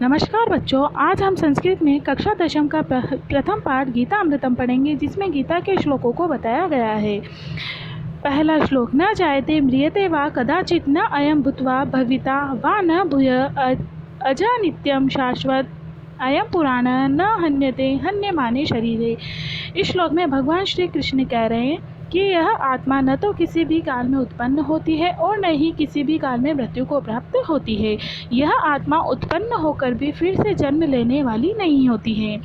नमस्कार बच्चों, आज हम संस्कृत में कक्षा दशम का प्रथम पाठ गीता अमृतम पढ़ेंगे, जिसमें गीता के श्लोकों को बताया गया है। पहला श्लोक। न जायते म्रियते वा कदाचित न अयम भूत्वा भविता वा न भूय अजा नित्यम शाश्वत अयम पुराण न हन्यते हन्यमाने शरीरे। इस श्लोक में भगवान श्री कृष्ण कह रहे हैं कि यह आत्मा न तो किसी भी काल में उत्पन्न होती है और न ही किसी भी काल में मृत्यु को प्राप्त होती है। यह आत्मा उत्पन्न होकर भी फिर से जन्म लेने वाली नहीं होती है,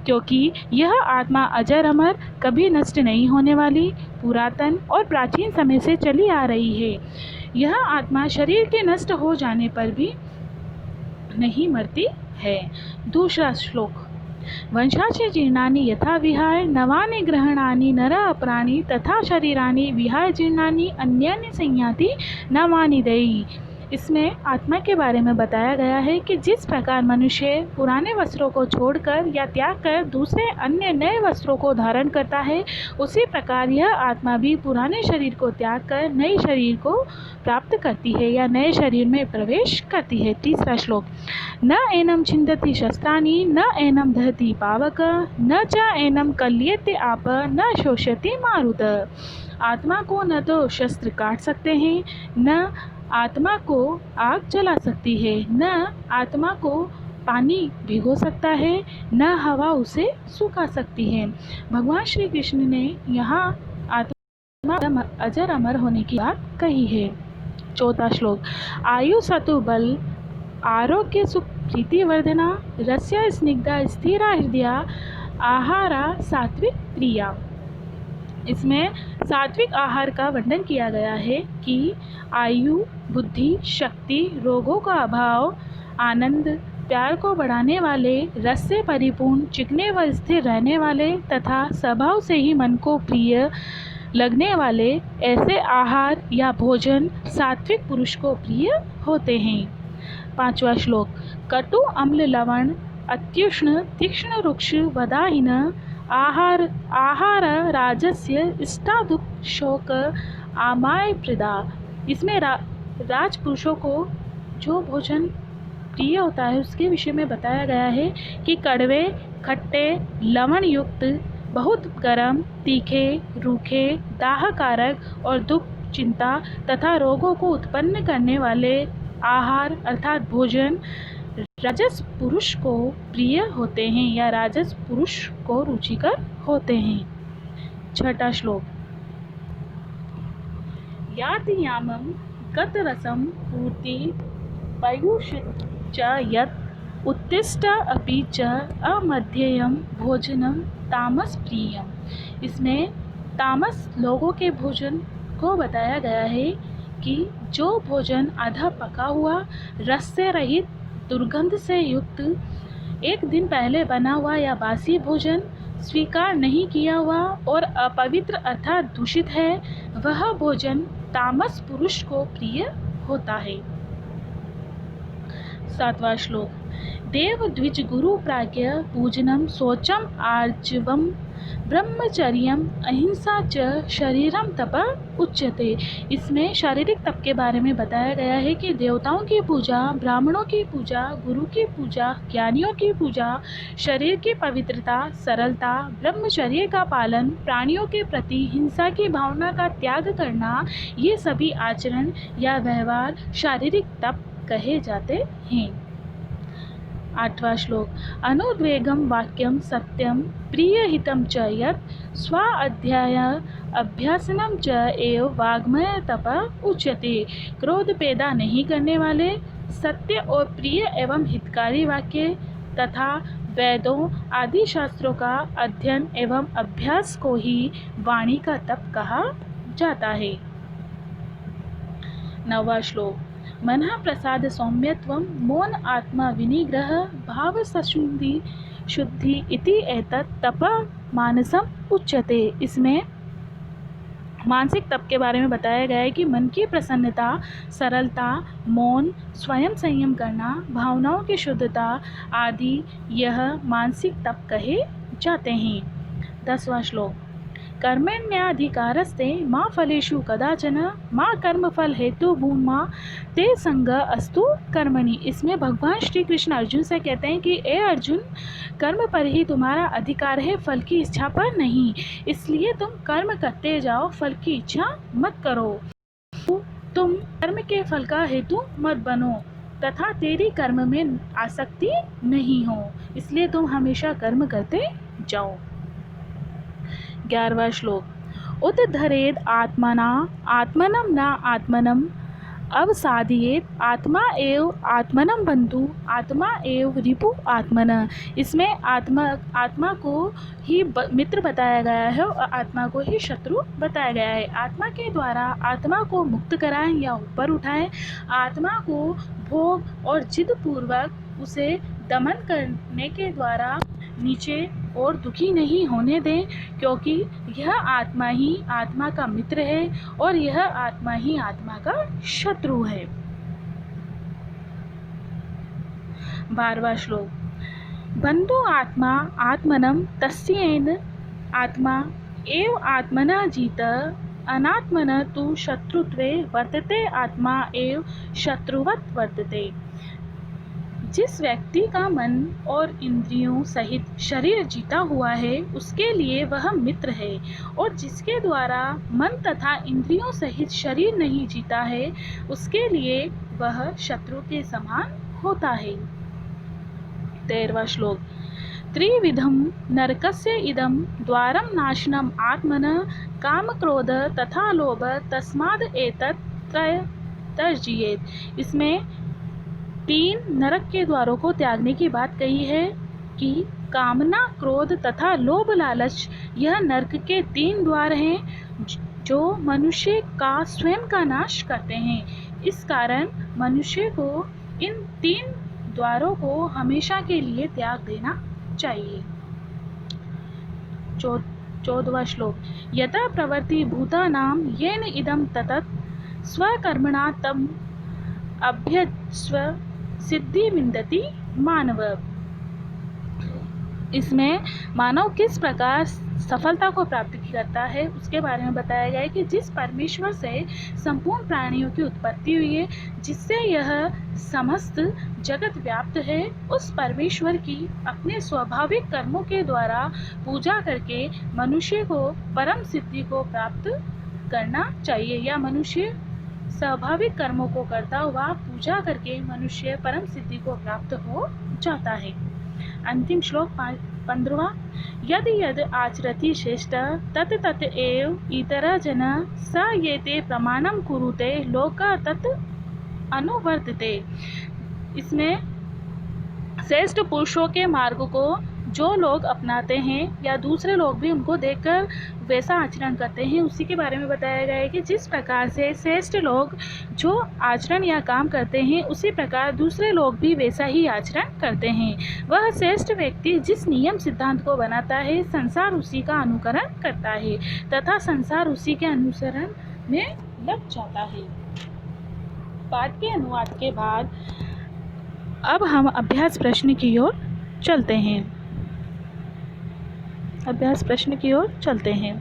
क्योंकि यह आत्मा अजर अमर, कभी नष्ट नहीं होने वाली, पुरातन और प्राचीन समय से चली आ रही है। यह आत्मा शरीर के नष्ट हो जाने पर भी नहीं मरती है। दूसरा श्लोक। वंशाचे जीर्णानि यथा विहाय नवानि ग्रहणानि नर अपराणि तथा शरीरानि विहाय जीर्णानि अन्यानि संयाति नवानि देयि। इसमें आत्मा के बारे में बताया गया है कि जिस प्रकार मनुष्य पुराने वस्त्रों को छोड़कर या त्याग कर दूसरे अन्य नए वस्त्रों को धारण करता है, उसी प्रकार यह आत्मा भी पुराने शरीर को त्याग कर नए शरीर को प्राप्त करती है या नए शरीर में प्रवेश करती है। तीसरा श्लोक। न एनम छिन्दति शस्त्राणि न एनम दहति पावक न च एनम कल्यते आप न शोषयति मारुत। आत्मा को न तो शस्त्र काट सकते हैं, न आत्मा को आग जला सकती है, न आत्मा को पानी भिगो सकता है, न हवा उसे सुखा सकती है। भगवान श्री कृष्ण ने यहाँ आत्मा अजर अमर होने की बात कही है। चौथा श्लोक। आयु सतु बल आरोग्य सुख प्रीति वर्धना रस्या स्निग्धा स्थिरा हृदया आहारा सात्विक प्रिया। इसमें सात्विक आहार का वर्णन किया गया है कि आयु, बुद्धि, शक्ति, रोगों का अभाव, आनंद, प्यार को बढ़ाने वाले, रस से परिपूर्ण, चिकने व स्थिर रहने वाले तथा स्वभाव से ही मन को प्रिय लगने वाले ऐसे आहार या भोजन सात्विक पुरुष को प्रिय होते हैं। पांचवा श्लोक। कटु अम्ल लवण अत्युष्ण तीक्ष्ण रुक्ष वदाहीन आहार राजस्य इष्टादुख शोक आमाय प्रदा। इसमें राजपुरुषों को जो भोजन प्रिय होता है उसके विषय में बताया गया है कि कड़वे, खट्टे, लवण युक्त, बहुत गर्म, तीखे, रूखे, दाहकारक और दुख, चिंता तथा रोगों को उत्पन्न करने वाले आहार अर्थात भोजन राजस पुरुष को प्रिय होते हैं या राजस पुरुष को रुचिकर होते हैं। छठा श्लोक। याति यामम गत रसम पूर्ति पयुषित च यत् उत्तिष्ठ अपि च अमध्ययम भोजनम तामस प्रियम। इसमें तामस लोगों के भोजन को बताया गया है कि जो भोजन आधा पका हुआ, रस से रहित, दुर्गंध से युक्त, एक दिन पहले बना हुआ या बासी भोजन, स्वीकार नहीं किया हुआ और अपवित्र अर्थात दूषित है, वह भोजन तामस पुरुष को प्रिय होता है। सातवां श्लोक। देव द्विज गुरु प्राज्ञ पूजनम शौचम आर्जवम ब्रह्मचर्यम अहिंसा च शरीरम तप उच्यते। इसमें शारीरिक तप के बारे में बताया गया है कि देवताओं की पूजा, ब्राह्मणों की पूजा, गुरु की पूजा, ज्ञानियों की पूजा, शरीर की पवित्रता, सरलता, ब्रह्मचर्य का पालन, प्राणियों के प्रति हिंसा की भावना का त्याग करना, ये सभी आचरण या व्यवहार शारीरिक तप कहे जाते हैं। आठवां श्लोक। अनुद्वेगम वाक्यम सत्यम प्रियहितम च यत् स्वाध्याय अभ्यासनम च एव वाग्मय तप उच्यते। क्रोध पैदा नहीं करने वाले, सत्य और प्रिय एवं हितकारी वाक्य तथा वेदों आदि शास्त्रों का अध्ययन एवं अभ्यास को ही वाणी का तप कहा जाता है। नौवां श्लोक। मनः प्रसाद सौम्यत्वं मौन आत्मा विनिग्रह भाव शुद्धि इति एतत् तप मानसम उच्यते। इसमें मानसिक तप के बारे में बताया गया है कि मन की प्रसन्नता, सरलता, मौन, स्वयं संयम करना, भावनाओं की शुद्धता आदि यह मानसिक तप कहे जाते हैं। 10वां श्लोक। कर्मण्याधिकारस्ते मा फलेषु कदाचन मा कर्मफल हेतु भूमा ते संग अस्तु कर्मणि। इसमें भगवान श्री कृष्ण अर्जुन से कहते हैं कि ए अर्जुन, कर्म पर ही तुम्हारा अधिकार है, फल की इच्छा पर नहीं। इसलिए तुम कर्म करते जाओ, फल की इच्छा मत करो। तुम कर्म के फल का हेतु मत बनो तथा तेरी कर्म में आसक्ति नहीं हो, इसलिए तुम हमेशा कर्म करते जाओ। 11वां श्लोक। उद्धरेद आत्मना आत्मनं न आत्मनं अवसादयेत आत्मा एव आत्मनं बंधु आत्मा एव रिपु आत्मन। इसमें आत्मा को ही मित्र बताया गया है और आत्मा को ही शत्रु बताया गया है। आत्मा के द्वारा आत्मा को मुक्त कराएं या ऊपर उठाएं, आत्मा को भोग और जिद पूर्वक उसे दमन करने के द्वारा नीचे और दुखी नहीं होने दें, क्योंकि यह आत्मा ही आत्मा का मित्र है और यह आत्मा ही आत्मा का शत्रु है। 12वां श्लोक। बंधु आत्मा आत्मनं तस्येन आत्मा एव आत्मना जीत अनात्मन तु शत्रुत्वे वर्तते आत्मा एव शत्रुवत् वर्तते। जिस व्यक्ति का मन और इंद्रियों सहित शरीर जीता हुआ है उसके लिए वह मित्र है, और जिसके द्वारा मन तथा इंद्रियों सहित शरीर नहीं जीता है उसके लिए वह शत्रु के समान होता है। 13वां श्लोक। त्रिविधम नरकस्य इदं द्वारम नाशनम आत्मनः काम क्रोध तथा लोभ तस्माद् एतत् त्यजेत्। इसमें 3 नरक के द्वारों को त्यागने की बात कही है कि कामना, क्रोध तथा लोभ लालच यह नरक के 3 द्वार हैं जो मनुष्य का स्वयं का नाश करते हैं। इस कारण मनुष्य को इन 3 द्वारों को हमेशा के लिए त्याग देना चाहिए। 14वां श्लोक। यथा प्रवृत्ति भूतानां येन इदं ततत् स्वकर्मणा तम अभ्यस्व सिद्धि विन्दति मानव। इसमें मानव किस प्रकार सफलता को प्राप्त करता है उसके बारे में बताया गया है कि जिस परमेश्वर से संपूर्ण प्राणियों की उत्पत्ति हुई है, जिससे यह समस्त जगत व्याप्त है, उस परमेश्वर की अपने स्वाभाविक कर्मों के द्वारा पूजा करके मनुष्य को परम सिद्धि को प्राप्त करना चाहिए, या मनुष्य स्वाभाविक कर्मों को करता हुआ पूजा करके मनुष्य परम सिद्धि को प्राप्त हो जाता है। अंतिम श्लोक 15वां। यदि यद आचरति श्रेष्ठ तत् तत् एव इतर जन स येते प्रमाणम कुरुते लोक तत् अनुवर्तते। इसमें श्रेष्ठ पुरुषों के मार्ग को जो लोग अपनाते हैं या दूसरे लोग भी उनको देखकर वैसा आचरण करते हैं, उसी के बारे में बताया गया है कि जिस प्रकार से श्रेष्ठ लोग जो आचरण या काम करते हैं उसी प्रकार दूसरे लोग भी वैसा ही आचरण करते हैं। वह श्रेष्ठ व्यक्ति जिस नियम सिद्धांत को बनाता है संसार उसी का अनुकरण करता है तथा संसार उसी के अनुसरण में लग जाता है। पाठ के अनुवाद के बाद अब हम अभ्यास प्रश्न की ओर चलते हैं। अभ्यास प्रश्न की ओर चलते हैं।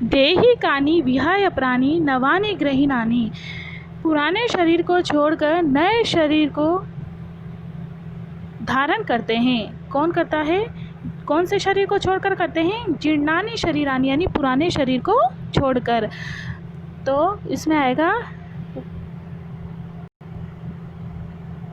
देही कानि विहाय प्राणी नवानि ग्रहीणानि। पुराने शरीर को छोड़कर नए शरीर को धारण करते हैं। कौन करता है? कौन से शरीर को छोड़कर करते हैं? जीर्णानि शरीरानि, यानी पुराने शरीर को छोड़कर। तो इसमें आएगा